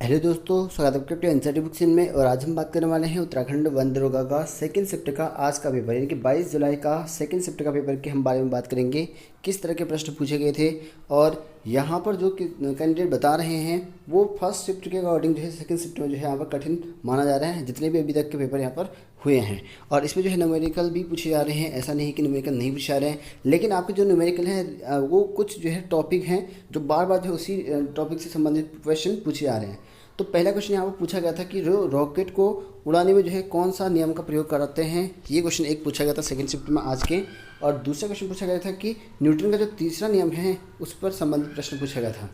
Hello दोस्तों, स्वागत है आपके एनसीईआरटी बुक चैनल में। और आज हम बात करने वाले हैं उत्तराखंड वन दरोगा का सेकंड शिफ्ट का आज का पेपर, यानी कि 22 जुलाई का सेकंड शिफ्ट का पेपर के हम बारे में बात करेंगे। किस तरह के प्रश्न पूछे गए थे और यहाँ पर जो कैंडिडेट बता रहे हैं वो फर्स्ट शिफ्ट के अकॉर्डिंग जो है सेकंड शिफ्ट में जो है यहाँ पर कठिन माना जा रहा है, जितने भी अभी तक के पेपर यहाँ पर हुए हैं। और इसमें जो है न्यूमेरिकल भी पूछे जा रहे हैं, ऐसा नहीं कि न्यूमेरिकल नहीं पूछे जा रहे हैं, लेकिन आपके जो न्यूमेरिकल हैं वो कुछ जो है टॉपिक हैं जो बार बार जो है उसी टॉपिक से संबंधित क्वेश्चन पूछे जा रहे हैं। तो पहला क्वेश्चन यहाँ पर पूछा गया था कि रॉकेट को उड़ाने में जो है कौन सा नियम का प्रयोग करते हैं, ये क्वेश्चन एक पूछा गया था सेकंड शिफ्ट में आज के। और दूसरा क्वेश्चन पूछा गया था कि न्यूटन का जो तीसरा नियम है उस पर संबंधित प्रश्न पूछा गया था।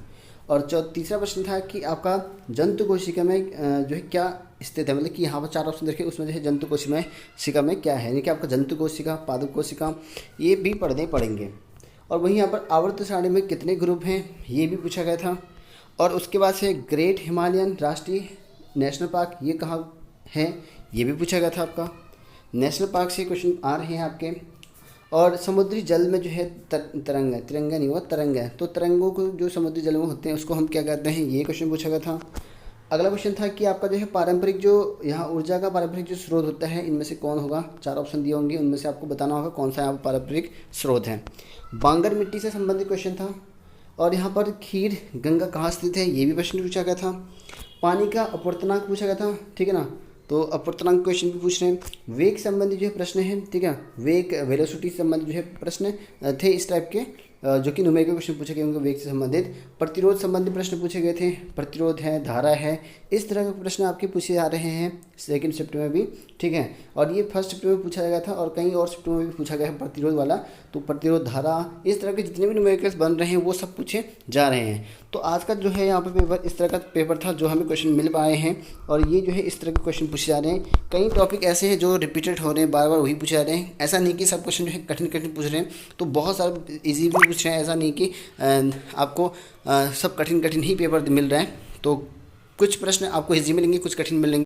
और जो तीसरा प्रश्न था कि आपका जंतु कोशिका में जो है क्या स्थित है, मतलब कि यहाँ पर 4 ऑप्शन देखिए, उसमें जो है जंतु कोशिका में क्या है, यानी कि आपका जंतु कोशिका, पादप कोशिका, ये भी पढ़ेंगे। और वहीं यहाँ पर आवर्त सारणी में कितने ग्रुप हैं ये भी पूछा गया था। और उसके बाद से ग्रेट हिमालयन राष्ट्रीय नेशनल पार्क ये कहाँ है ये भी पूछा गया था आपका। नेशनल पार्क से क्वेश्चन आ रहे हैं आपके। और समुद्री जल में जो है तिरंगा नहीं हुआ, तरंग है, तो तरंगों को जो समुद्री जल में होते हैं उसको हम क्या कहते हैं, ये क्वेश्चन पूछा गया था। अगला क्वेश्चन था कि आपका जो है पारंपरिक जो यहाँ ऊर्जा का पारंपरिक जो स्रोत होता है इनमें से कौन होगा। 4 ऑप्शन दिए होंगे, उनमें से आपको बताना होगा कौन सा यहाँ पर पारंपरिक स्रोत है। बांगर मिट्टी से संबंधित क्वेश्चन था। और यहाँ पर खीर गंगा कहाँ स्थित है ये भी प्रश्न पूछा गया था। पानी का अपवर्तनांक पूछा गया था, ठीक है ना, तो अपवर्तनांक क्वेश्चन भी पूछ रहे हैं। वेग संबंधी जो है प्रश्न है, ठीक है, वेग वेलोसिटी संबंधी जो है प्रश्न थे इस टाइप के, जो कि न्यूमेरिकल क्वेश्चन पूछे गए होंगे वेग से संबंधित। प्रतिरोध संबंधी प्रश्न पूछे गए थे, प्रतिरोध है, धारा है, इस तरह के प्रश्न आपके पूछे जा रहे हैं सेकंड शिफ्ट में भी, ठीक है। और ये फर्स्ट शिफ्ट में पूछा गया था और कहीं और शिफ्ट में भी पूछा गया है प्रतिरोध वाला, तो प्रतिरोध, धारा, इस तरह के जितने भी न्यूमेरिकल्स बन रहे हैं वो सब पूछे जा रहे हैं। तो आज का जो है यहाँ पर पेपर इस तरह का पेपर था जो हमें क्वेश्चन मिल पाए हैं। और ये जो है इस तरह के क्वेश्चन पूछे जा रहे हैं। कई टॉपिक ऐसे हैं जो रिपीटेड हो रहे हैं, बार बार वही पूछे जा रहे हैं। ऐसा नहीं कि सब क्वेश्चन जो है कठिन पूछ रहे हैं, तो बहुत सारे ईजी भी पूछ रहे हैं। ऐसा नहीं कि आपको सब कठिन ही पेपर मिल रहे हैं। तो कुछ प्रश्न आपको ईजी मिलेंगे, कुछ कठिन मिलेंगे।